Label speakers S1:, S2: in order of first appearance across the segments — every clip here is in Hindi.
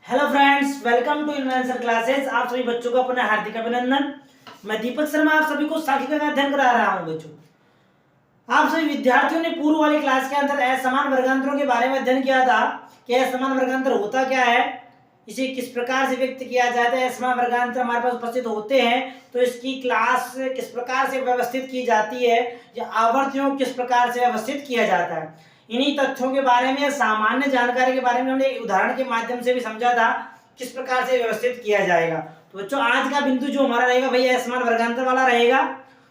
S1: Hello friends, welcome to invention classes. आप सभी बच्चों का पुनः हार्दिक अभिनंदन। मैं दीपक शर्मा आप सभी को सांख्यिकी का अध्ययन करा रहा हूं। बच्चों, आप सभी विद्यार्थियों ने पूर्व वाली क्लास के अंदर असमान वर्गांतरों के बारे में अध्ययन किया था कि असमान वर्गांतर होता क्या है, इसे किस प्रकार से व्यक्त किया जाता है। असमान वर्गांतर हमारे पास उपस्थित होते हैं तो इसकी क्लास किस प्रकार से व्यवस्थित की जाती है या आवर्तियों को किस प्रकार से व्यवस्थित किया जाता है। इन्हीं तथ्यों के बारे में, सामान्य जानकारी के बारे में हमने एक उदाहरण के माध्यम से भी समझा था किस प्रकार से व्यवस्थित किया जाएगा। तो बच्चों, आज का बिंदु जो हमारा रहेगा वही असमान वर्गांतर वाला रहेगा।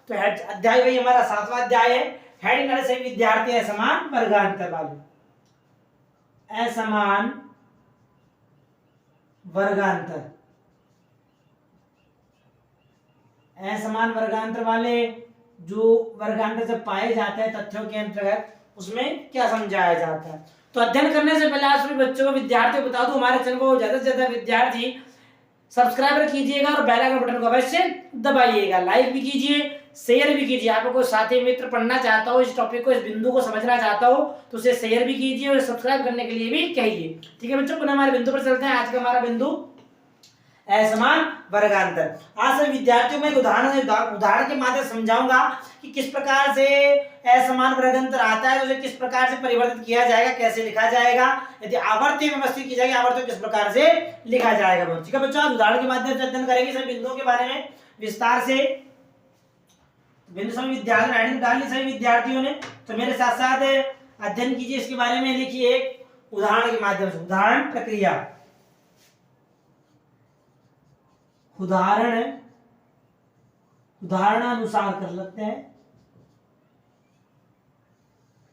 S1: तो अध्याय वही हमारा 7वां अध्याय है। हेडिंग वाले सभी विद्यार्थी असमान वर्गांतर वाले, असमान वर्गांतर, असमान वर्गांतर वाले जो वर्गांतर जब पाए जाते हैं तथ्यों के अंतर्गत उसमें क्या समझाया जाता है। तो अध्ययन करने से पहले आप सभी बच्चों को, विद्यार्थियों को बता दूं, हमारे चैनल को ज्यादा से ज्यादा विद्यार्थी सब्सक्राइब कीजिएगा और बेल आइकन बटन को अवश्य दबाइएगा। लाइक भी कीजिए, शेयर भी कीजिए। आपको कोई साथी मित्र पढ़ना चाहता हो, इस टॉपिक को, इस बिंदु को समझना चाहता हो तो उसे शेयर भी कीजिए और सब्सक्राइब करने के लिए भी कहिए। ठीक है बच्चों, पुनः हमारे बिंदु पर चलते हैं। आज का हमारा बिंदु असमान वर्गांतर। आज सभी विद्यार्थियों में एक उदाहरण के माध्यम से समझाऊंगा कि किस प्रकार से असमान वर्गांतर आता है, तो उसे किस प्रकार से परिवर्तित किया जाएगा, कैसे लिखा जाएगा, यदि आवर्ती व्यवस्थित की जाएगी आवर्ती किस प्रकार से लिखा जाएगा। ठीक है बच्चों, आज उदाहरण के माध्यम से अध्ययन करेंगे सभी बिंदुओं के बारे में विस्तार से। बिंदु सभी विद्यार्थी राइटिंग डाल ली सभी विद्यार्थियों ने, तो मेरे साथ साथ अध्ययन कीजिए इसके बारे में। लिखिए एक उदाहरण के माध्यम से, उदाहरण प्रक्रिया, उदाहरणानुसार कर लेते हैं।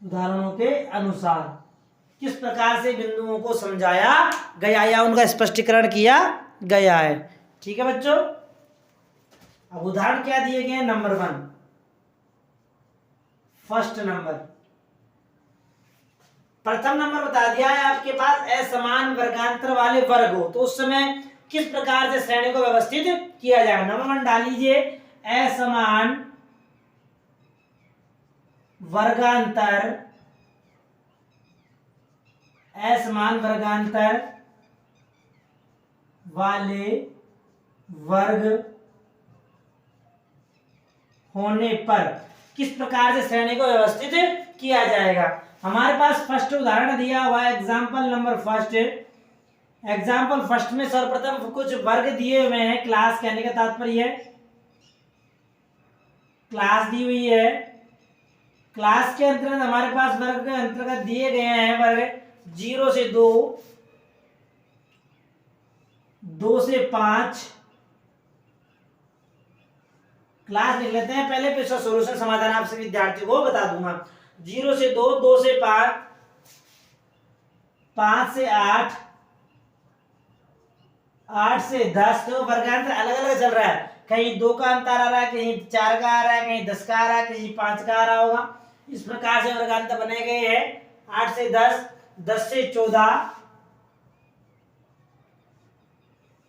S1: उदाहरणों के अनुसार किस प्रकार से बिंदुओं को समझाया गया या उनका स्पष्टीकरण किया गया है। ठीक है बच्चों, अब उदाहरण क्या दिए गए हैं। नंबर 1, फर्स्ट नंबर, प्रथम नंबर बता दिया है आपके पास असमान वर्गांतर वाले वर्ग हो तो उस समय किस प्रकार से श्रेणी को व्यवस्थित किया जाएगा। नंबर 1 डाल लीजिए, असमान वर्गांतर, असमान वर्गांतर वाले वर्ग होने पर किस प्रकार से श्रेणी को व्यवस्थित किया जाएगा। हमारे पास फर्स्ट उदाहरण दिया हुआ है, example number first. Example first में सर्वप्रथम कुछ वर्ग दिए हुए हैं। क्लास कहने का तात्पर्य है क्लास दी हुई है। क्लास के अंतर्गत हमारे पास वर्ग के अंतर्गत दिए गए हैं वर्ग 0 से 2, 2 से 5। क्लास लिख लेते हैं पहले, फिर सॉल्यूशन समाधान आपसे विद्यार्थियों को बता दूंगा। 0 से 2, 2 से 5, 5 से 8, 8 से 10। तो वर्गांतर अलग अलग चल रहा है, कहीं 2 का अंतर आ रहा है, कहीं 4 का आ रहा है, कहीं 10 का आ रहा है, कहीं 5 का आ रहा होगा। इस प्रकार से वर्गांतर बने गए हैं। 8 से 10, 10 से 14,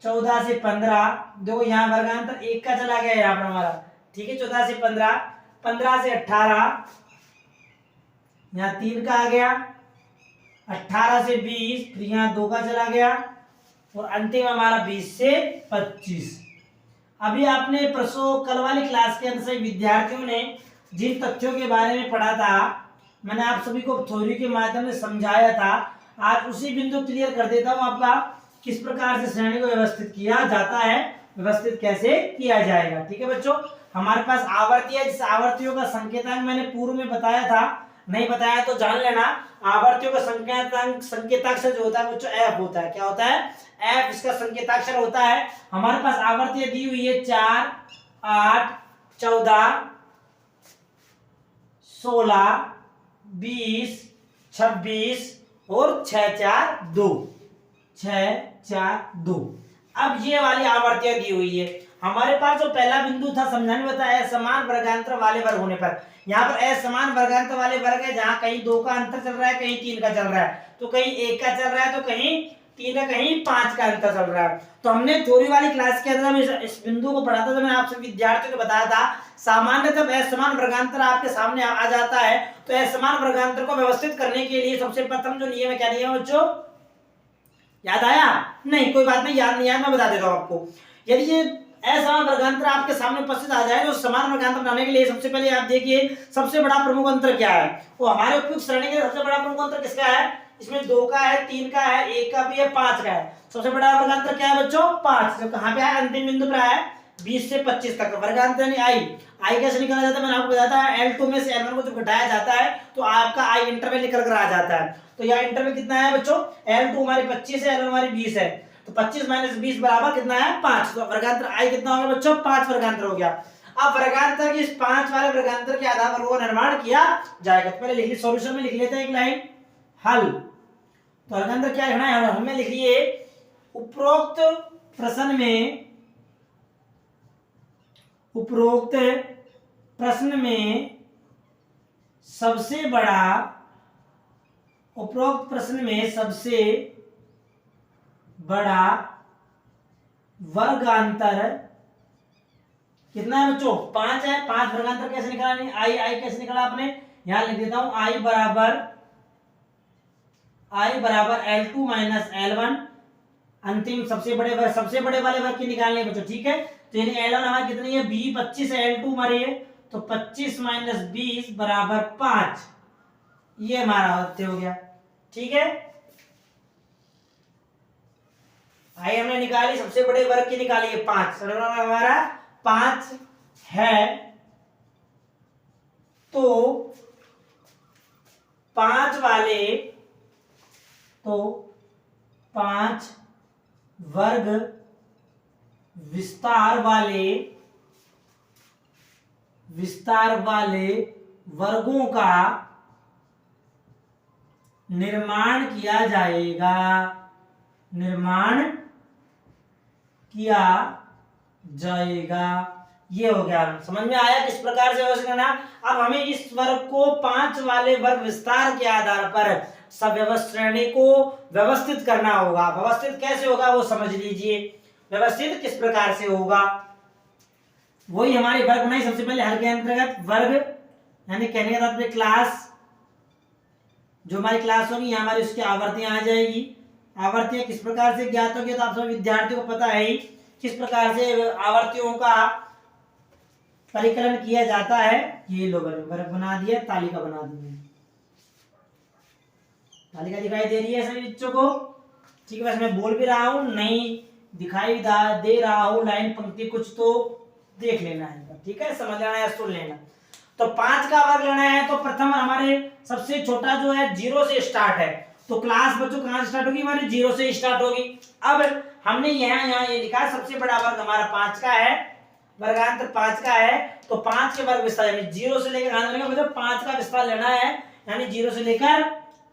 S1: 14 से 15। देखो यहाँ वर्गांतर 1 का चला गया यहाँ पर हमारा। ठीक है, 14 से 15, 15 से 18, यहाँ 3 का आ गया, 18 से 20, फिर यहाँ 2 का चला गया और अंतिम हमारा 20 से 25। अभी आपने परसों कल वाली क्लास के अंदर से विद्यार्थियों ने जिन तथ्यों के बारे में पढ़ा था, मैंने आप सभी को थ्योरी के माध्यम से समझाया था। आज उसी बिंदु क्लियर कर देता हूं आपका, किस प्रकार से श्रेणी को व्यवस्थित किया जाता है, व्यवस्थित कैसे किया जाएगा। ठीक है बच्चों, हमारे पास आवर्ती है, जिस आवर्तियों का संकेतांक मैंने पूर्व में बताया था, नहीं बताया तो जान लेना। आवर्तियों का संकेताक्षर जो होता है बच्चों एफ होता है। क्या होता है? एफ इसका संकेताक्षर होता है। हमारे पास आवर्ती दी हुई है 4, 8, 14, 16, 20, 26 और 6, 4, 2, 6, 4, 2। अब ये वाली आवर्तियां दी हुई है। हमारे पास जो पहला बिंदु था समझाने में बताया असमान वर्गांतर वाले वर्ग होने पर, यहाँ पर असमान वर्गांतर वाले वर्ग है जहां कहीं 2 का अंतर चल रहा है, कहीं 3 का चल रहा है, तो कहीं 1 का चल रहा है, तो कहीं 3 का, कहीं 5 का अंतर चल रहा है। तो हमने थ्योरी वाली क्लास के अंदर इस बिंदु को पढ़ा था, तो मैंने आपसे विद्यार्थियों को बताया था सामान्य जब असमान वर्गांतर आपके सामने आ जाता है तो असमान वर्गांतर को व्यवस्थित करने के लिए सबसे प्रथम जो नियम है, क्या नियम है बच्चों? याद आया? नहीं, कोई बात नहीं, याद नहीं आया, मैं बता देता हूँ आपको। यदि ये असमान वर्गांतर आपके सामने उपस्थित आ जाए तो समान वर्गांतर बनाने के लिए सबसे पहले आप देखिए सबसे बड़ा प्रमुख अंतर क्या है। वो हमारे उपयुक्त श्रेणी के सबसे बड़ा प्रमुख अंतर किसका है? इसमें 2 का है, 3 का है, 1 का भी है, 5 का है। सबसे बड़ा वर्गांतर क्या है बच्चों? 5। जो कहां पे है? अंतिम बिंदु पर है 20 से 25 तक। वर्गांतर यानी आई कैसे निकाला जाता है? मैंने आपको बताया था, L2 में से L1 को जब घटाया जाता है तो आपका आई इंटरवल निकल कर आ जाता है। तो यह इंटरवल कितना है बच्चों? L2 हमारी 25 है, L1 हमारी 20 है, तो 25 माइनस 20 बराबर कितना है? 5। तो वर्गांतर आई कितना हो गया बच्चों? 5 वर्गांतर हो गया। अब वर्गांतर के इस 5 वाले वर्गांतर के आधार पर वो निर्माण किया जाएगा। तो पहले लिख ली, सॉल्यूशन में लिख लेते हैं एक लाइन, हल। तो वर्गांतर क्या लिखना है हमें? लिखिए उपरोक्त प्रश्न में सबसे बड़ा वर्गांतर कितना है बच्चों? 5 है। 5 वर्गांतर कैसे निकाला? आई कैसे निकाला आपने? यहां लिख देता हूं, आई बराबर L2 माइनस L1। अंतिम सबसे बड़े वाले वर्ग की निकालनी है बच्चों, ठीक है। तो यानी L1 हमारी कितनी है? 25 है, L2 हमारी है, तो 25 माइनस 20 बराबर 5। ये हमारा उत्तर हो गया, ठीक है। आई हमने निकाली, सबसे बड़े वर्ग की निकाली है 5, हमारा 5 है। तो 5 वर्ग विस्तार वाले वर्गों का निर्माण किया जाएगा। ये हो गया। समझ में आया किस प्रकार से व्यवस्थित करना? अब हमें इस वर्ग को 5 वाले वर्ग विस्तार के आधार पर सव्यवस्थ श्रेणी को व्यवस्थित करना होगा। व्यवस्थित कैसे होगा वो समझ लीजिए। व्यवस्थित किस प्रकार से होगा, वही हमारी वर्ग बनाई। सबसे पहले हल के अंतर्गत वर्ग यानी कहने का तात्पर्य क्लास, जो हमारी क्लास होगी यहाँ हमारी उसकी आवर्तियां आ जाएगी। आवर्तियां किस प्रकार से ज्ञात होगी तो आप सब विद्यार्थियों को पता है ही किस प्रकार से आवर्तियों का परिकलन किया जाता है। ये लो वर्ग बना दिया, तालिका बना दी, तालिका दिखाई दे रही है सभी बच्चों को, ठीक है। वैसे मैं बोल भी रहा हूँ, नहीं दिखाई दे रहा हूँ लाइन पंक्ति कुछ तो देख लेना है, ठीक है, समझ लेना है, सुन लेना। तो 5 का वर्ग लेना है तो प्रथम हमारे सबसे छोटा जो है 0 से स्टार्ट है। तो क्लास बच्चों कहां से स्टार्ट होगी? हमारी 0 से स्टार्ट होगी। अब हमने यहाँ ये लिखा सबसे बड़ा वर्ग हमारा 5 का है, वर्गांतर 5 का है। तो 5 के वर्ग विस्तार यानी 0 से लेकर 5 का विस्तार लेना है, यानी 0 से लेकर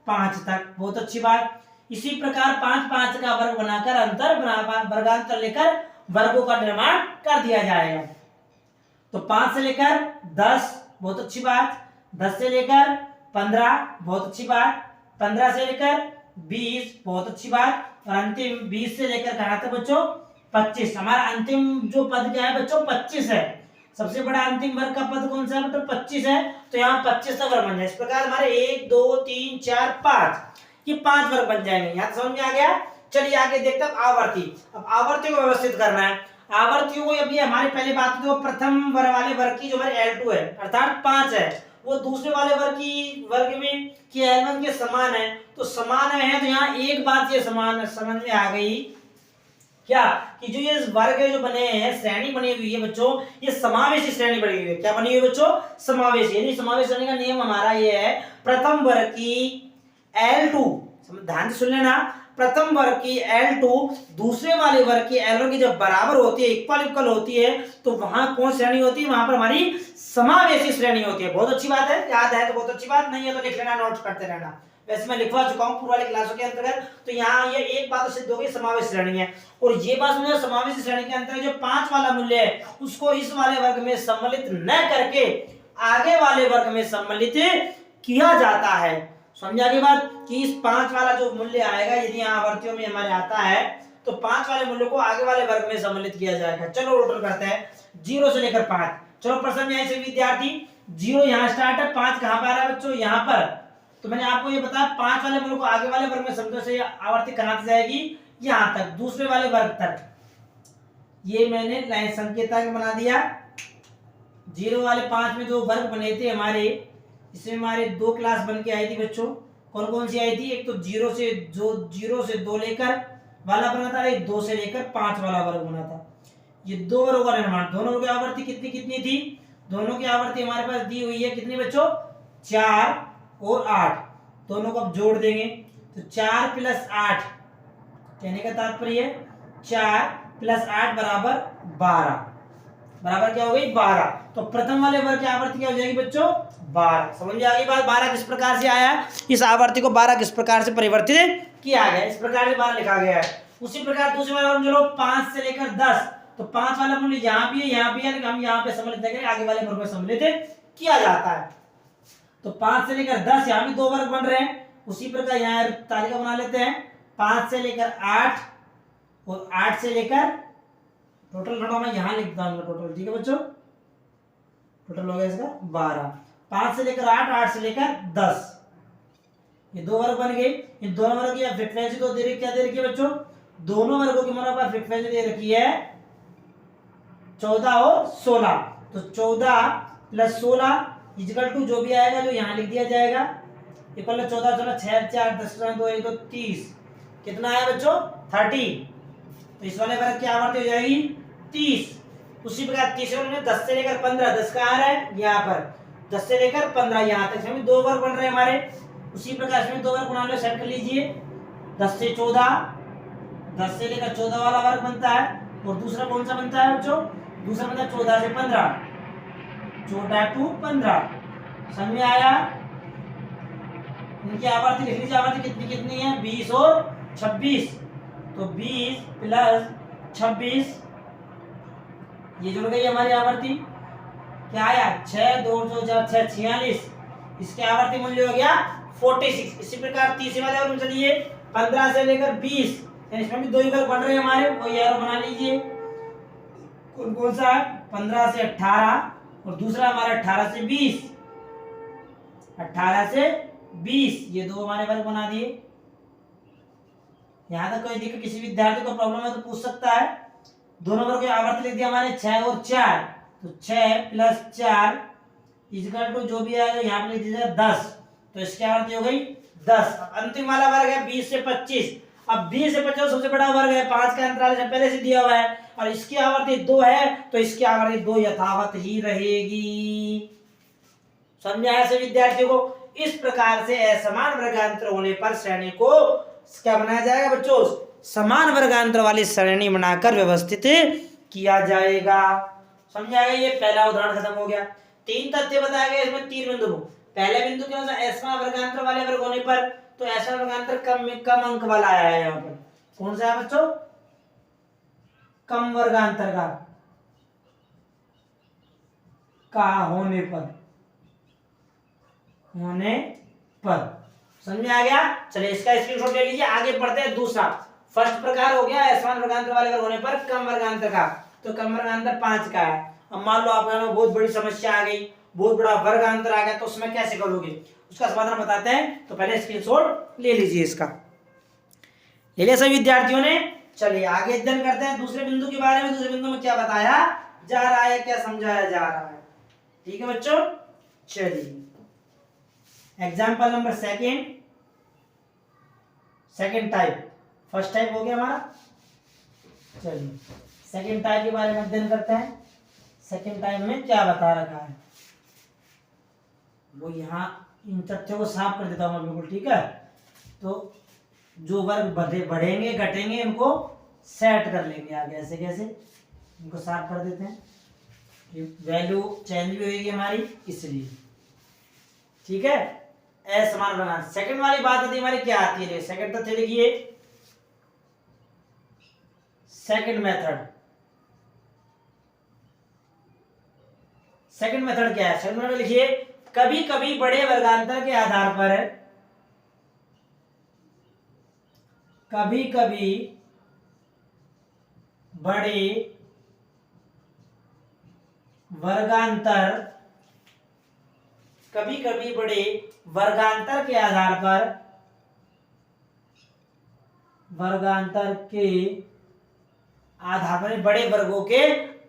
S1: 5 तक। बहुत अच्छी बात। इसी प्रकार 5 का वर्ग बनाकर अंतर वर्गांतर लेकर वर्गों का निर्माण कर दिया जाएगा। तो 5 से लेकर 10, बहुत अच्छी बात। 10 से लेकर 15, बहुत अच्छी बात। 15 से लेकर 20, बहुत अच्छी बात। और अंतिम 20 से लेकर कहां तक बच्चों? 25। हमारा अंतिम जो पद क्या है बच्चों? 25 है। सबसे बड़ा अंतिम वर्ग का पद कौन सा है? मतलब 25 है। तो यहाँ 25 तक वर्ग बन जाए। इस प्रकार हमारे 1 2 3 4 5 ये 5 वर्ग बन जाएंगे। यहाँ समझ में आ गया? चलिए आगे देखते हैं आवर्ती। अब आवर्तियों को व्यवस्थित करना है। आवर्तियों को अभी हमारी पहली बात तो प्रथम वर्ग वाले वर्ग की जो हमारे L2 है अर्थात 5 है, वो दूसरे वाले वर्ग में कि L1 के समान है। तो समान है तो यहाँ एक बात ये समान समझ में आ गई क्या कि जो ये वर्ग जो बने हैं, श्रेणी बनी हुई है बच्चों, ये समावेशी श्रेणी बनी हुई है। क्या बनी हुई है बच्चों? समावेशी। यानी समावेश श्रेणी का नियम हमारा ये है, प्रथम वर्ग की L2, ध्यान से सुन लेना, प्रथम वर्ग की L2 दूसरे वाले वर्ग की L1 की जब बराबर होती है, इक्वल होती है, तो वहां कौन श्रेणी होती है? वहां पर हमारी समावेशी श्रेणी होती है। बहुत अच्छी बात है, याद है तो बहुत अच्छी बात, नहीं है तो लिख लेना, नोट्स करते रहना। वैसे मैं लिखवा चुका हूं पूर्व वाले क्लासों के अंतर्गत। तो यहाँ ये एक बात सिद्ध होगी, समावेश श्रेणी है। और ये बात समझो, समावेशी श्रेणी के अंतर्गत जो 5 वाला मूल्य है उसको इस वाले वर्ग में सम्मिलित न करके आगे वाले वर्ग में सम्मिलित किया जाता है। समझा की बात कि इस 5 वाला जो मूल्य आएगा, यदि यहाँ आवर्तियों में हमारे आता है तो 5 वाले मूल्य को आगे वाले वर्ग में सम्मिलित किया जाएगा। चलो टोटल करते हैं 0 से लेकर 5। चलो प्रश्न में ऐसे विद्यार्थी 0 यहाँ स्टार्ट है, 5 कहां पर आ रहा है बच्चों? यहाँ पर। तो मैंने आपको ये बताया 5 वाले वर्ग को आगे वाले वर्ग में समझो से आवर्ती कराती जाएगी यहां तक, दूसरे वाले वर्ग तक। ये मैंने लाइन संकेतक बना दिया। 0 वाले 5 में जो वर्ग बने थे हमारे, इसमें हमारे 2 क्लास बन के आई थी बच्चों। कौन कौन सी आई थी? एक तो 0 से 2 लेकर वाला बना था, एक 2 से लेकर 5 वाला वर्ग बना था। ये 2 वर्गों का निर्माण, दोनों की आवृत्ति कितनी कितनी थी? दोनों की आवृत्ति हमारे पास दी हुई है कितनी बच्चों? 4 और 8। दोनों को अब जोड़ देंगे तो 4 + 8, कहने का तात्पर्य 4 + 8 बराबर 12। बराबर क्या हो गई? 12। तो प्रथम वाले वर्ग की आवृत्ति क्या हो जाएगी बच्चों? 12। समझ में आ गई बात? 12 किस प्रकार से आया, इस आवृत्ति को 12 किस प्रकार से परिवर्तित किया गया, इस प्रकार से 12 लिखा गया है। उसी प्रकार दूसरे वाले जो 5 से लेकर 10, तो 5 वाला मूल्य यहाँ भी है, यहाँ भी है, लेकिन हम यहाँ पे सम्मिलित करेंगे, आगे वाले वर्ग में सम्मिलित किया जाता है। तो 5 से लेकर 10 यहाँ भी 2 वर्ग बन रहे हैं। उसी प्रकार यहाँ तालिका बना लेते हैं। 5 से लेकर 8 और 8 से लेकर टोटल घटाओ, मैं यहाँ लिखता हूँ टोटल, ठीक है बच्चों? टोटल हो गया इसका 12। 5 से लेकर 8, 8 से लेकर 10, ये 2 वर्ग बन गए। इन दोनों वर्गों की फ्रीक्वेंसी तो दे रखी, क्या दे रखी है बच्चों? दोनों वर्गों की हमारे पास फ्रीक्वेंसी दे रखी है 14 और 16। तो 14 + 16 = जो भी आएगा जो यहाँ लिख दिया जाएगा, इक्वल 14 16 6 4 10 2 1 2 30। कितना आया बच्चों? 30। तो इस वाले वर्ग की आवृत्ति हो जाएगी 30। उसी प्रकार तीसरे में 10 से लेकर 15, 10 कहाँ आ रहा है? यहाँ पर। 10 से लेकर 15 यहाँ तक, इसमें 2 वर्ग बन रहे हैं हमारे। उसी प्रकार इसमें 2 वर्ग बना लो, सेट कर लीजिए। 10 से 14, 10 से लेकर 14 वाला वर्ग बनता है। और दूसरा कौन सा बनता है बच्चों? दूसरा बनता है 14 से 15, 14 to 15। समझ में आया? इनकी आवृत्ति लिख लीजिए, आवृत्ति कितनी कितनी है? 20 और 26। तो 20 + 26, ये जुड़ गई हमारी आवृत्ति। क्या आया? 6 2 2 4 6 46। इसके आवृत्ति मूल्य हो गया 46। इसी प्रकार तीसरे वाले वर्ग में चलिए, 15 से लेकर 20, इसमें भी 2 ही वर्ग बन रहे हैं हमारे, वो एरो बना लीजिए। कौन कौन सा? 15 से 18 और दूसरा हमारा 18 से 20। 18 से 20, ये 2 हमारे वर्ग बना दिए। यहाँ तक कोई दिक्कत, किसी विद्यार्थी को प्रॉब्लम है तो पूछ सकता है। दोनों वर्ग की आवृत्ति लिख दिया हमारे 6 और 4। तो 6 + 4 = जो भी आएगा यहाँ पे लिख दीजिए 10। तो इसकी आवृत्ति हो गई 10। अंतिम वाला वर्ग है 20 से 25। अब 20 से 25 सबसे बड़ा वर्ग है, 5 का अंतराल से पहले से दिया हुआ है और इसकी आवृत्ति 2 है, तो इसकी आवृत्ति 2 यथावत ही रहेगी। समझ आया सभी विद्यार्थियों को? इस प्रकार से असमान वर्गांतर होने पर श्रेणी को क्या बनाया जाएगा बच्चों? समान वर्गांतर वाली श्रेणी बनाकर व्यवस्थित किया जाएगा। समझ आएगा? ये पहला उदाहरण खत्म हो गया। 3 तथ्य बताए गए, इसमें 3 बिंदु। पहले बिंदु क्या होता है? असमान वर्गांतर वाले वर्ग होने पर, तो ऐसा वर्गांतर कम अंक वाला आया है यहाँ पर। कौन सा है बच्चों? कम वर्गांतर का होने पर। समझ में आ गया? चलिए इसका स्क्रीनशॉट ले लीजिए, आगे बढ़ते हैं। दूसरा, फर्स्ट प्रकार हो गया असमान वर्गांतर वाले वर्ग होने पर कम वर्गांतर का, तो कम वर्गांतर 5 का है। अब मान लो आप यहाँ बहुत बड़ी समस्या आ गई, बहुत बड़ा वर्गांतर आ गया, तो उसमें कैसे करोगे? उसका समाधान बताते हैं। तो पहले स्क्रीनशॉट ले लीजिए, इसका ले लिया सभी विद्यार्थियों ने। चलिए आगे अध्ययन करते हैं दूसरे बिंदु के बारे में। दूसरे बिंदु में क्या बताया जा रहा है, क्या समझाया जा रहा है? ठीक है बच्चों, चलिए example number second type. First type हो गया हमारा, चलिए सेकेंड टाइप के बारे में अध्ययन करते हैं। सेकेंड टाइप में क्या बता रखा है वो यहाँ इन तथ्यों को साफ कर देता हूँ मैं, बिल्कुल ठीक है। तो जो वर्ग बढ़ेंगे घटेंगे इनको सेट कर लेंगे आगे, ऐसे कैसे इनको साफ कर देते हैं। वैल्यू चेंज भी होगी हमारी इसलिए, ठीक है। असमान बना। सेकंड वाली बात आती हमारी क्या आती है? सेकंड तथ्य लिखिए, सेकंड मेथड। सेकंड मेथड क्या है? सेकंड मेथड लिखिए, कभी कभी बड़े वर्गांतर के आधार पर, कभी कभी बड़े वर्गांतर कभी कभी बड़े वर्गांतर के आधार पर बड़े वर्गों के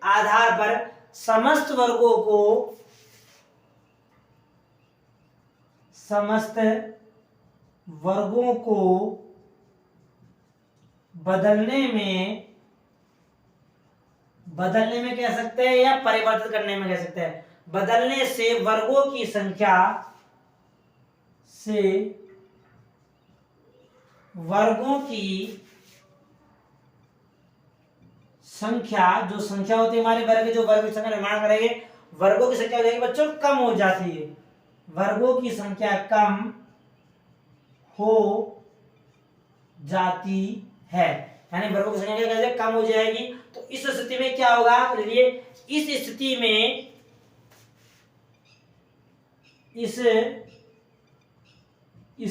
S1: आधार पर समस्त वर्गों को बदलने में कह सकते हैं या परिवर्तित करने में कह सकते हैं। बदलने से वर्गों की संख्या जो संख्या होती है हमारे वर्ग जो वर्ग की संख्या निर्माण करेंगे, वर्गों की संख्या हो जाएगी बच्चों कम हो जाती है। वर्गों की संख्या कम हो जाती है, यानी वर्गों की संख्या कैसे कम हो जाएगी। तो इस स्थिति में क्या होगा, इस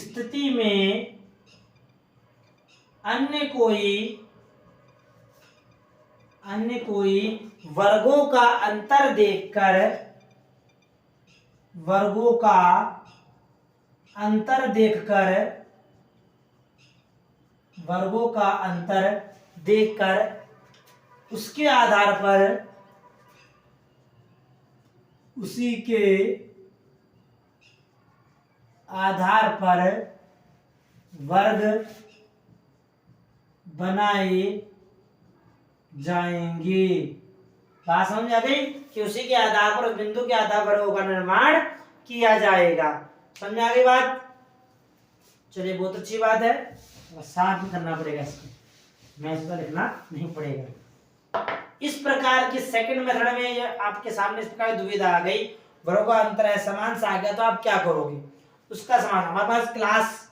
S1: स्थिति में अन्य कोई वर्गों का अंतर देखकर उसके आधार पर उसी के आधार पर वर्ग बनाए जाएंगे। बात समझ आ गई कि उसी के आधार पर, उस बिंदु के आधार पर वर्गों का निर्माण किया जाएगा। समझ आ गई बात। चलिए बहुत अच्छी बात है, साथ में करना पड़ेगा इसको, मैथ्स का लिखना नहीं पड़ेगा। इस प्रकार की सेकंड मेथड में आपके सामने इस प्रकार दुविधा आ गई, वर्गों का अंतर है समान सा आ गया, तो आप क्या करोगे उसका समाधान। हमारे पास क्लास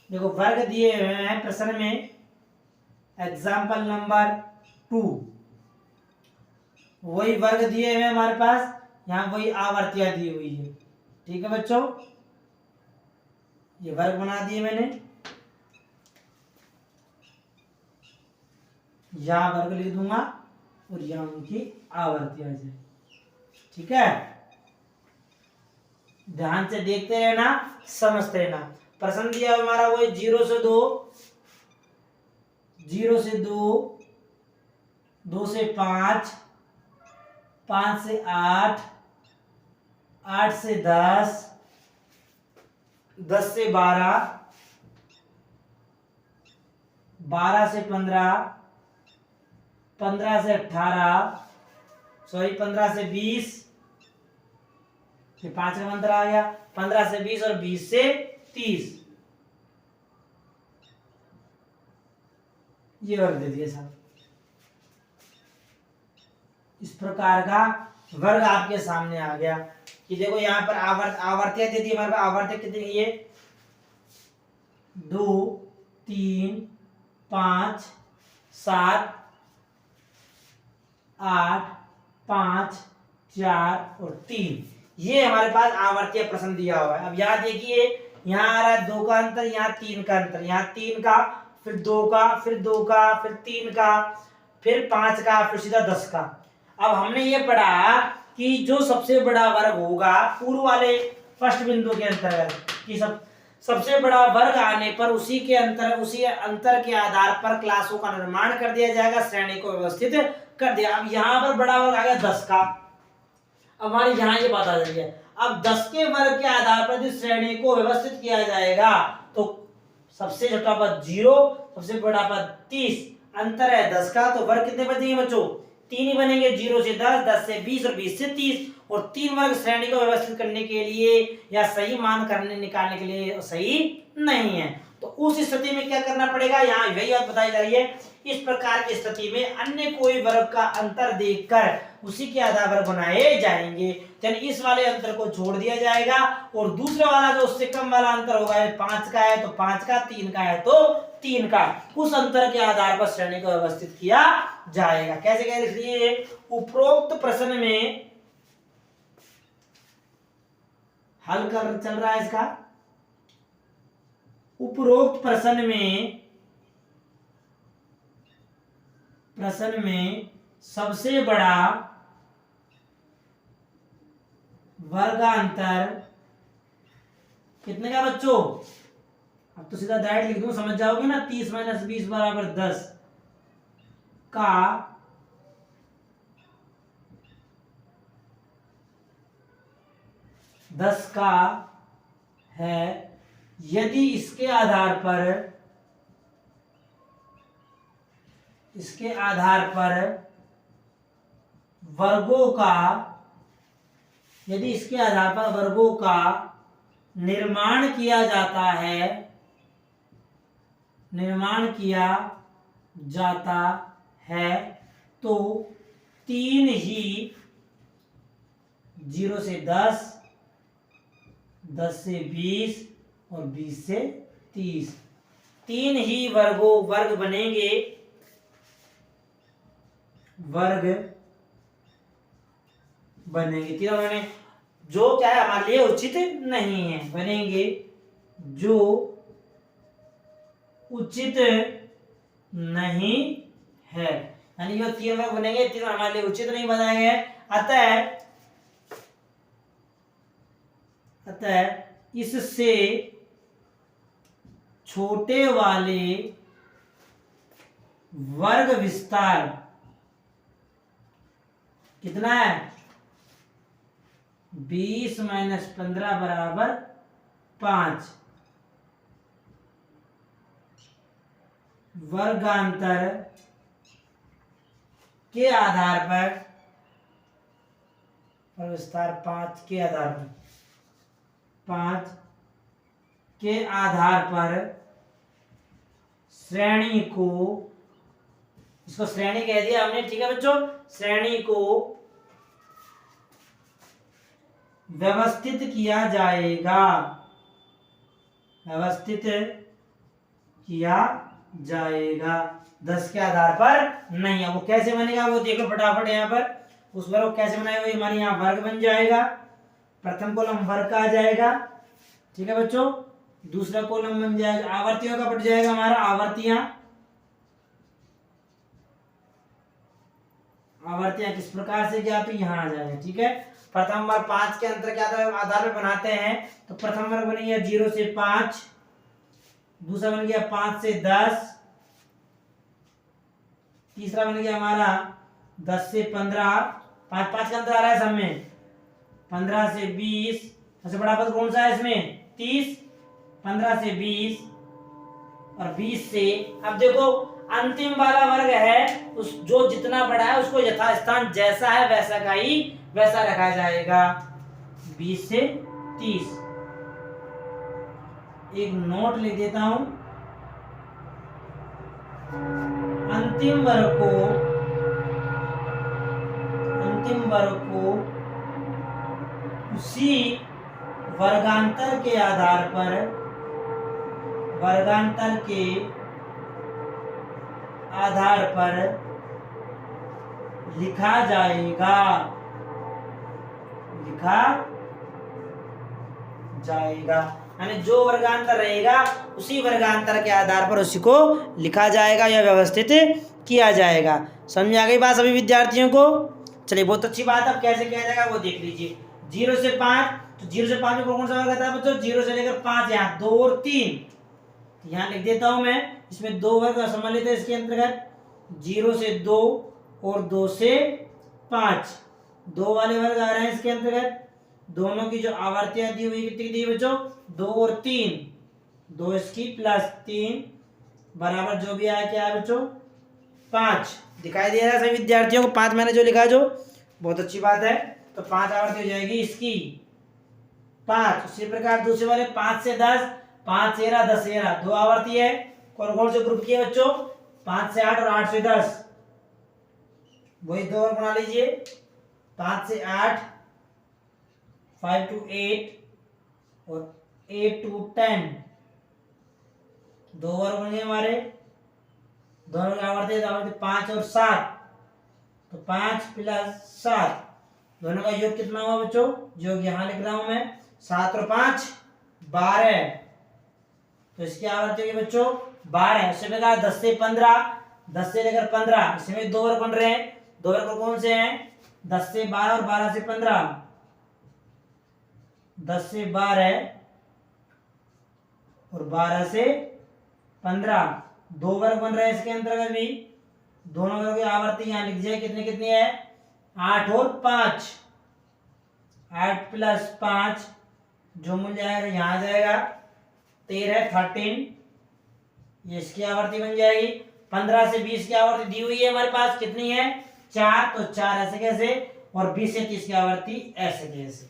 S1: देखो वर्ग दिए हुए हैं प्रश्न में, एग्जाम्पल नंबर 2 वही वर्ग दिए हुए हमारे पास, यहाँ वही आवर्तियां दी हुई है। ठीक है बच्चों, ये वर्ग बना दिए मैंने, यहां वर्ग लिख दूंगा और यहां उनकी आवर्ती आ जाए। ठीक है, ध्यान से देखते रहना, समझते रहना। प्रश्न दिया हमारा वही 0 से 2, 0 से 2, 2 से 5, 5 से 8, 8 से 10, 10 से 12, 12 से 15, 15 से 18, सॉरी 15 से 20, फिर 5 का अंतर आ गया, 15 से 20 और 20 से 30, ये वर्ग दे दिए साहब। इस प्रकार का वर्ग आपके सामने आ गया कि देखो यहाँ पर आवर्तियां दे दी हमारे पास। आवर्ती कितनी है, 2, 3, 5, 7, 8, 5, 4 और 3, ये हमारे पास आवर्तीय प्रश्न दिया हुआ है। अब यहाँ देखिए, यहाँ आ रहा है 2 का अंतर, यहाँ 3 का अंतर, यहाँ 3 का, फिर 2 का, फिर 2 का, फिर 3 का, फिर 5 का, फिर सीधा 10 का। अब हमने ये पढ़ा कि जो सबसे बड़ा वर्ग होगा पूर्व वाले फर्स्ट बिंदु के अंतर्गत, कि सबसे बड़ा वर्ग आने पर उसी अंतर के आधार पर क्लासों का निर्माण कर दिया जाएगा, श्रेणी को व्यवस्थित कर दिया। अब यहाँ पर बड़ा वर्ग आ गया 10 का, अब हमारी यहाँ ये बात आ रही है। अब 10 के वर्ग के आधार पर यदि श्रेणी को व्यवस्थित किया जाएगा तो सबसे छोटा पद 0, सबसे बड़ा पद 30, अंतर है 10 का, तो वर्ग कितने बचेंगे बच्चों, 3 ही बनेंगे। 0 से 10, 10 से 20 और 20 से 30, और 3 वर्ग श्रेणी को व्यवस्थित करने के लिए या सही मान निकालने के लिए सही नहीं है। तो उस स्थिति में क्या करना पड़ेगा, यहाँ वही बात बताई जा रही है। इस प्रकार की स्थिति में अन्य कोई वर्ग का अंतर देखकर उसी के आधार पर बनाए जाएंगे। यानी इस वाले अंतर को छोड़ दिया जाएगा और दूसरा वाला जो उससे कम वाला अंतर होगा, 5 का है तो 5 का, 3 का है तो 3 का, उस अंतर के आधार पर श्रेणी को व्यवस्थित किया जाएगा। कैसे क्या लिख रही है, उपरोक्त प्रश्न में हल कर चल रहा है इसका। उपरोक्त प्रश्न में सबसे बड़ा वर्गांतर कितने का बच्चों? अब तो सीधा डायरेक्ट लिख दूं, समझ जाओगे ना। 30 - 20 बराबर 10 का 10 का है यदि इसके आधार पर वर्गों का, यदि इसके आधार पर वर्गों का निर्माण किया जाता है तो 3 ही 0 से 10, 10 से 20 और 20 से 30, 3 ही वर्ग बनेंगे, तीनों बने जो क्या है हमारे लिए उचित नहीं है, बनेंगे जो उचित नहीं है। यानी जो 3 वर्ग बनेंगे, तीनों हमारे लिए उचित नहीं बनाए गए। अतः इससे छोटे वाले वर्ग विस्तार कितना है? 20 - 15 बराबर 5। वर्गांतर के आधार पर विस्तार 5 के आधार पर श्रेणी को, इसको श्रेणी कह दिया हमने, ठीक है बच्चों। श्रेणी को व्यवस्थित किया जाएगा, 10 के आधार पर नहीं है। वो कैसे बनेगा वो देखो फटाफट यहाँ पर। उस वर्ग कैसे बनाएगा? हमारे यहाँ वर्ग बन जाएगा, प्रथम कॉलम वर्ग का आ जाएगा, ठीक है बच्चों। दूसरा कॉलम बन जाएगा आवर्तियों का, बट जाएगा हमारा आवर्तियां किस प्रकार से क्या, तो यहाँ आ जाएगा, ठीक है। प्रथम वर्ग 5 के अंतर के आधार पर बनाते हैं, तो प्रथम वर्ग बन गया 0 से 5, दूसरा बन गया 5 से 10, तीसरा बन गया हमारा 10 से 15, 5 का अंतर आ रहा है सब में, 15 से 20, सबसे बड़ा पद कौन सा है इसमें? 30, 15 से 20 और 20 से, अब देखो अंतिम वाला वर्ग है, उस जो जितना बड़ा है उसको यथास्थान जैसा है वैसा का ही वैसा रखा जाएगा, 20 से 30। एक नोट लिख देता हूं, अंतिम वर्ग को उसी वर्गांतर के आधार पर लिखा जाएगा, यानी जो वर्गांतर रहेगा उसी वर्गांतर के आधार पर उसी को लिखा जाएगा या व्यवस्थित किया जाएगा। समझ आ गई बात सभी विद्यार्थियों को? चलिए बहुत अच्छी बात। अब कैसे किया जाएगा वो देख लीजिए। 0 से 5, तो 0 से 5 में कौन सा वर्ग आता है बच्चों? 0 से लेकर 5, यहाँ 2 और 3, यहाँ लिख देता हूं मैं। इसमें 2 वर्ग सम्मिलित है इसके अंतर्गत, 0 से 2 और 2 से 5, 2 वाले वर्ग आ रहे हैं इसके अंतर्गत। दोनों की जो आवर्तियां दी हुई कितनी दी बच्चों? 2 और 3, 2 इसकी प्लस 3 बराबर जो भी आया क्या है बच्चों? 5। दिखाई दे रहा है सभी विद्यार्थियों को? 5 मैंने जो लिखा, जो बहुत अच्छी बात है। तो 5 आवर्ती हो जाएगी इसकी 5। उसी प्रकार दूसरे वाले 5 से 10, 5 से 10, 10 से 2 आवर्ती है। कौन कौन से ग्रुप की है बच्चों? 5 से 8 और 8 से 10, वही 2 और बना लीजिए। 5 से 8, 5 to 8 और 8 to 10, 2 वर्ग बन गए हमारे। दोनों की आवर्ती 5 और 7, तो 5 प्लस 7, दोनों का योग कितना हुआ बच्चों? योग यहाँ लिख रहा हूं मैं, 7 और 5 12, तो इसकी आवर्ती होगी बच्चों 12। उससे प्रकार 10 से 15, 10 से लेकर 15, इसमें 2 वर्ग बन रहे हैं। 2 वर्ग कौन से हैं? 10 से 12 और 12 से 15, 10 से 12 और 12 से 15, 2 वर्ग बन रहे हैं इसके अंतर्गत भी। दोनों वर्गों की आवर्ती यहाँ लिख जाए कितनी कितनी है, 8 और 5, 8 प्लस 5 जो मूल्य आएगा यहाँ आ जाएगा 13, 13, ये इसकी आवर्ती बन जाएगी। 15 से 20 की आवर्ती दी हुई है हमारे पास, कितनी है 4, तो 4 ऐसे कैसे, और 20 से 30 की आवर्ती ऐसे कैसे।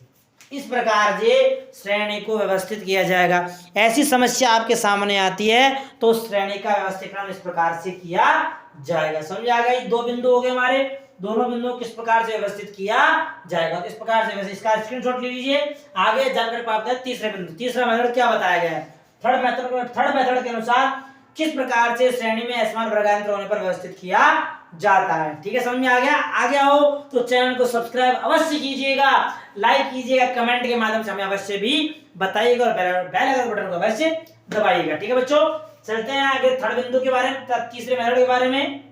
S1: इस प्रकार से श्रेणी को व्यवस्थित किया जाएगा। ऐसी समस्या आपके सामने आती है तो श्रेणी का व्यवस्थीकरण इस प्रकार से किया जाएगा। समझ आ गया? 2 बिंदु हो गए हमारे, दोनों बिंदुओं किस प्रकार से व्यवस्थित किया जाएगा, तो इस प्रकार से वैसे इसका स्क्रीनशॉट ले लीजिए। आगे जानकारी प्राप्त है तीसरे बिंदु। तीसरा मेथड क्या बताया गया है, थर्ड मेथड के अनुसार किस प्रकार से श्रेणी में असमान वर्गांतर होने पर व्यवस्थित किया जाता है। ठीक है, समझ में आ गया? आगे आओ तो चैनल को सब्सक्राइब अवश्य कीजिएगा, लाइक कीजिएगा, कमेंट के माध्यम से हमें अवश्य भी बताइएगा और बेल आइकन बटन को अवश्य दबाइएगा। ठीक है बच्चों, चलते हैं आगे थर्ड बिंदु के बारे में, तीसरे मेथड के बारे में।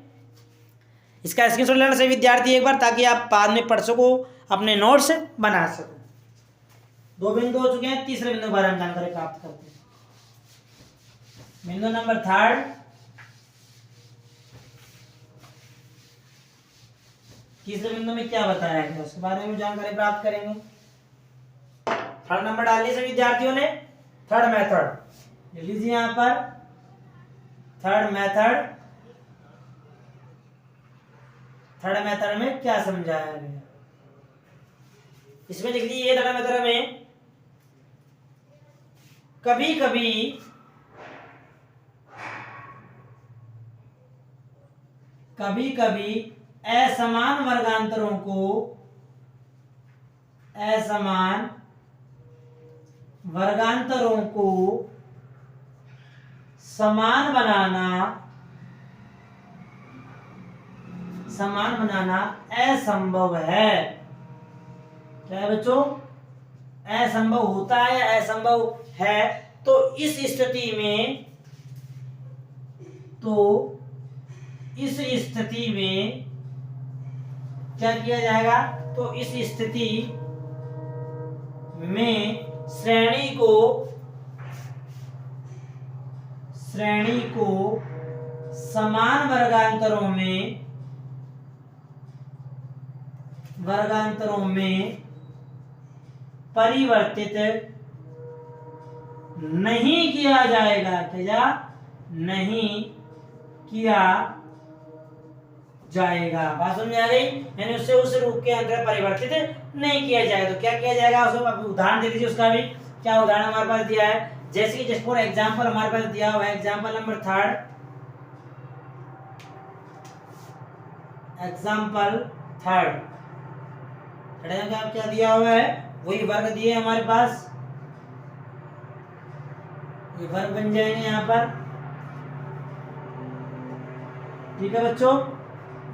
S1: इसका स्क्रीनशॉट लेना सभी विद्यार्थी एक बार, ताकि आप बाद में पढ़ सको, अपने नोट्स बना सको। 2 बिंदु हो चुके हैं, तीसरे बिंदु के बारे में जानकारी प्राप्त करते हैं। बिंदु नंबर 3, तीसरे बिंदु में क्या बताया गया उसके बारे में जानकारी प्राप्त करेंगे। थर्ड नंबर डाल लीजिए विद्यार्थियों ने, थर्ड मेथड ले लीजिए यहां पर। थर्ड मेथड में क्या समझाया गया, इसमें लिख लीजिए। थर्ड मेथड में कभी कभी असमान वर्गांतरों को समान बनाना असंभव है। क्या है बच्चों, असंभव होता है या असंभव है। तो इस स्थिति में क्या किया जाएगा, तो इस स्थिति में श्रेणी को समान वर्गांतरों में परिवर्तित नहीं किया जाएगा। क्या नहीं किया जाएगा, बात समझ आ गई? यानी उससे उस रूप के अंदर परिवर्तित नहीं किया जाएगा। तो क्या किया जाएगा, उसको उदाहरण दे दीजिए उसका भी। क्या उदाहरण हमारे पास दिया है, जैसे कि जस्ट फॉर एग्जांपल हमारे पास दिया हुआ है, एग्जांपल नंबर 3, क्या दिया हुआ है, वही वर्ग दिए हमारे पास, ये वर्ग बन जाएंगे यहाँ पर। ठीक है बच्चों,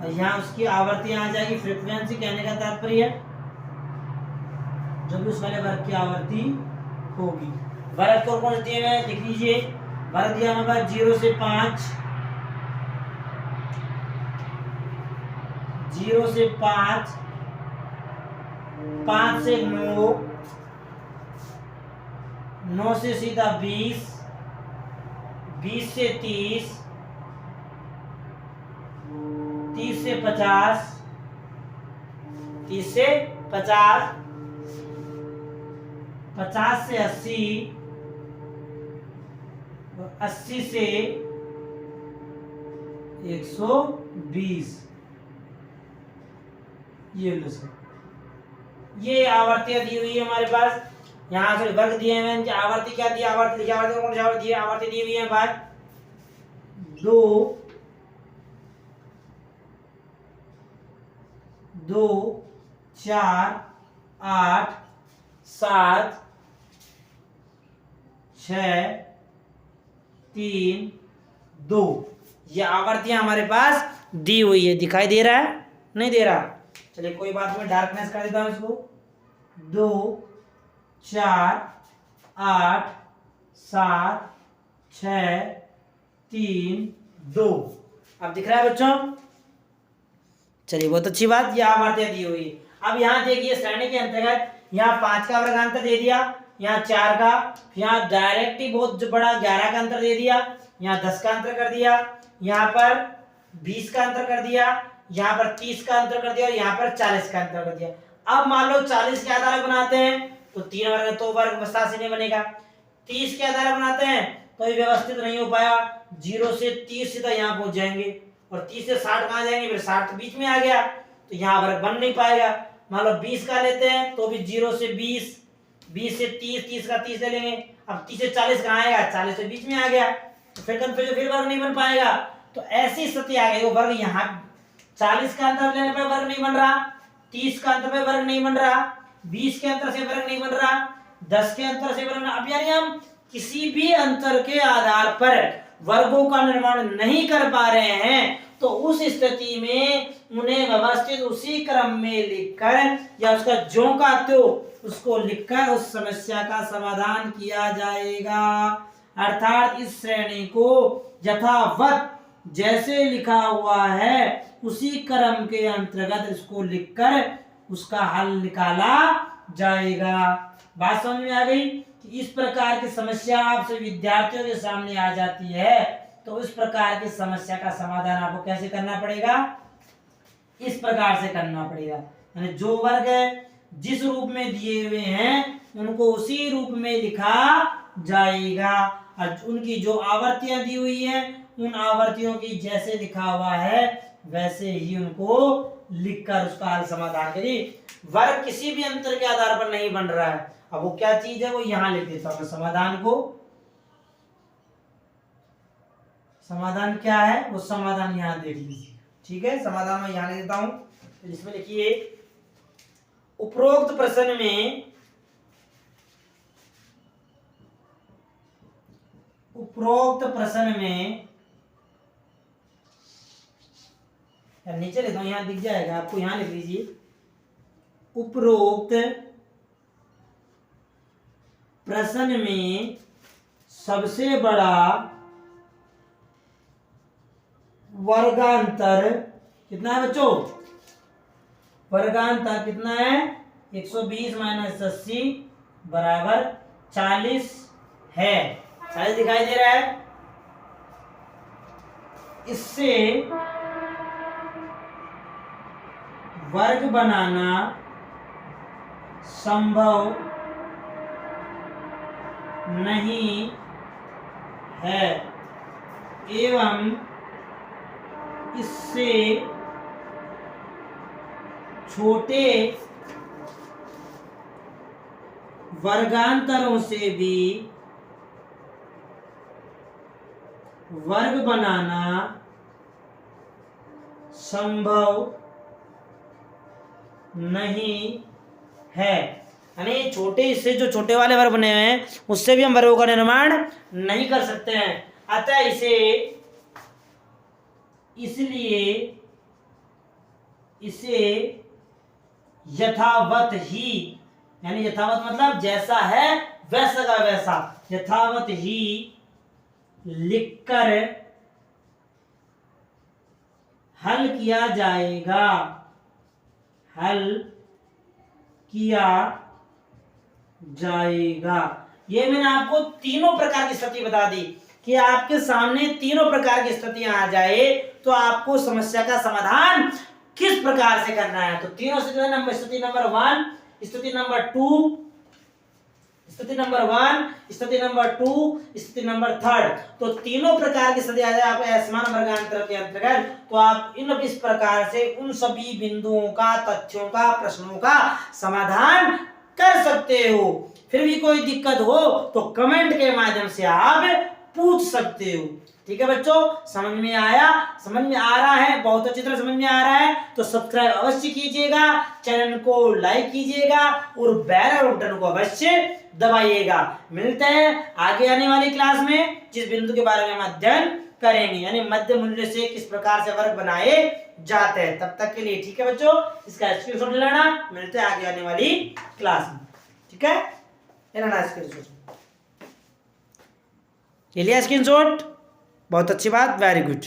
S1: यहाँ उसकी आवर्ती आ जाएगी, फ्रीक्वेंसी कहने का तात्पर्य जो भी उस वाले वर्ग की आवर्ती होगी। वर्ग को कौन दिए हुए लिख लीजिए। वर्ग दिया हमारे पास 0 से 5, 0 से 5, 5 से 9, 9 से सीधा 20, 20 से 30, 30 से 50, 30 से 50, 50 से 80, 80 से 120। ये आवर्तियां दी हुई है हमारे पास। यहाँ से वर्ग दिए हुए हैं, आवर्ती क्या दी, आवर्ती लिखी, आवर्ती कौन सी आवर्ती है, आवर्ती दी हुई है बात 2, 4, 8, 7, 6, 3, 2। ये आवर्तियां हमारे पास दी हुई है। दिखाई दे रहा है, नहीं दे रहा? चलिए कोई बात नहीं, डार्कनेस कर देता हूं इसको। 2, 4, 8, 7, 6, 3, 2। अब दिख रहा है बच्चों? चलिए बहुत अच्छी बात, ये आवर्तियां दी हुई है। अब यहाँ देखिए श्रेणी के अंतर्गत यहाँ 5 का वर्गांतर दे दिया, यहाँ 4 का, यहाँ डायरेक्ट ही बहुत बड़ा 11 का अंतर दे दिया, यहाँ 10 का अंतर कर दिया, यहाँ पर 20 का अंतर कर दिया, यहाँ पर 30 का अंतर कर दिया और यहाँ पर 40 का अंतर कर दिया। अब मान लो 40 के आधार बनाते हैं तो 3 वर्ग तो वर्ग व्यवस्था से नहीं बनेगा, 30 के आधार बनाते हैं तो ये व्यवस्थित नहीं हो पाया, 0 से 30 सीधा यहाँ पहुंच जाएंगे और 30 से 60 कहाँ जाएंगे, फिर 60 तो बीच में आ गया तो यहाँ वर्ग बन नहीं पाएगा। मान लो 20 का लेते हैं तो भी 0 से 20, 20 से 30, 30 का 30 ले लेंगे, अब 30 से 40 कहाँ आएगा, 40 से बीच में आ गया तो फिर वर्ग नहीं बन पाएगा। तो ऐसी स्थिति आ गई, वो वर्ग यहाँ 40 का अंतर लेने पर वर्ग नहीं बन रहा, 30 का अंतर पे वर्ग नहीं बन रहा, 20 के अंतर से वर्ग नहीं बन रहा, 10 के अंतर से वर्ग। अब यानी हम किसी भी अंतर के आधार पर वर्गों का निर्माण नहीं कर पा रहे हैं तो उस स्थिति में उन्हें व्यवस्थित उसी क्रम में लिखकर या उसका ज्यों का त्यों उसको लिखकर उस समस्या का समाधान किया जाएगा। अर्थात इस श्रेणी को यथावत जैसे लिखा हुआ है उसी क्रम के अंतर्गत इसको लिखकर उसका हल निकाला जाएगा। बात समझ में आ गई कि इस प्रकार की समस्या आपसे विद्यार्थियों के सामने आ जाती है तो इस प्रकार की समस्या का समाधान आपको कैसे करना पड़ेगा, इस प्रकार से करना पड़ेगा। यानी जो वर्ग जिस रूप में दिए हुए हैं उनको उसी रूप में लिखा जाएगा और उनकी जो आवर्तियां दी हुई हैं उन आवर्तियों की जैसे लिखा हुआ है वैसे ही उनको लिखकर उसका हल समाधान करिए। वर्ग किसी भी अंतर के आधार पर नहीं बन रहा है, अब वो क्या चीज है वो यहां लिख देता हूं समाधान को। समाधान क्या है वो समाधान यहां देख लीजिए, ठीक है। समाधान मैं यहां लिख देता हूं, तो इसमें लिखिए उपरोक्त प्रश्न में नीचे लिखता हूं, यहां दिख जाएगा आपको, यहां लिख लीजिए उपरोक्त प्रश्न में सबसे बड़ा वर्गांतर कितना है बच्चों, वर्गांतर कितना है 120 माइनस 80 बराबर 40 है, 40 दिखाई दे रहा है। इससे वर्ग बनाना संभव नहीं है एवं इससे छोटे वर्गांतरों से भी वर्ग बनाना संभव नहीं है। यानी छोटे इससे जो छोटे वाले वर्ग बने हुए हैं उससे भी हम वर्गों का निर्माण नहीं कर सकते हैं, अतः इसे यथावत ही, यानी यथावत मतलब जैसा है वैसा का वैसा, यथावत ही लिखकर हल किया जाएगा, हल किया जाएगा। ये मैंने आपको तीनों प्रकार की स्थिति बता दी कि आपके सामने तीनों प्रकार की स्थितियां आ जाए तो आपको समस्या का समाधान किस प्रकार से करना है। तो तीनों स्थिति नंबर, स्थिति नंबर 1, स्थिति नंबर 2, स्थिति नंबर 1, स्थिति नंबर 2, स्थिति नंबर 3, तो तीनों प्रकार की स्थिति आ जाए आपको असमान वर्गांतर के अंतर्गत, तो आप इस प्रकार से उन सभी बिंदुओं का, तथ्यों का, प्रश्नों का समाधान कर सकते हो। फिर भी कोई दिक्कत हो तो कमेंट के माध्यम से आप पूछ सकते हो। ठीक है बच्चों, समझ में आया, समझ में आ रहा है, बहुत अच्छी तरह समझ में आ रहा है तो सब्सक्राइब अवश्य कीजिएगा, चैनल को लाइक कीजिएगा और बेल बटन को अवश्य दबाइएगा। मिलते हैं आगे आने वाली क्लास में जिस बिंदु के बारे में हम अध्ययन करेंगे, यानी मध्य मूल्य से किस प्रकार से वर्ग बनाए जाते हैं। तब तक के लिए ठीक है बच्चों, इसका स्क्रीनशॉट ले लेना। मिलते हैं आगे आने वाली क्लास में, ठीक है। लेना स्क्रीनशॉट, ले लिया स्क्रीनशॉट, बहुत अच्छी बात, वेरी गुड।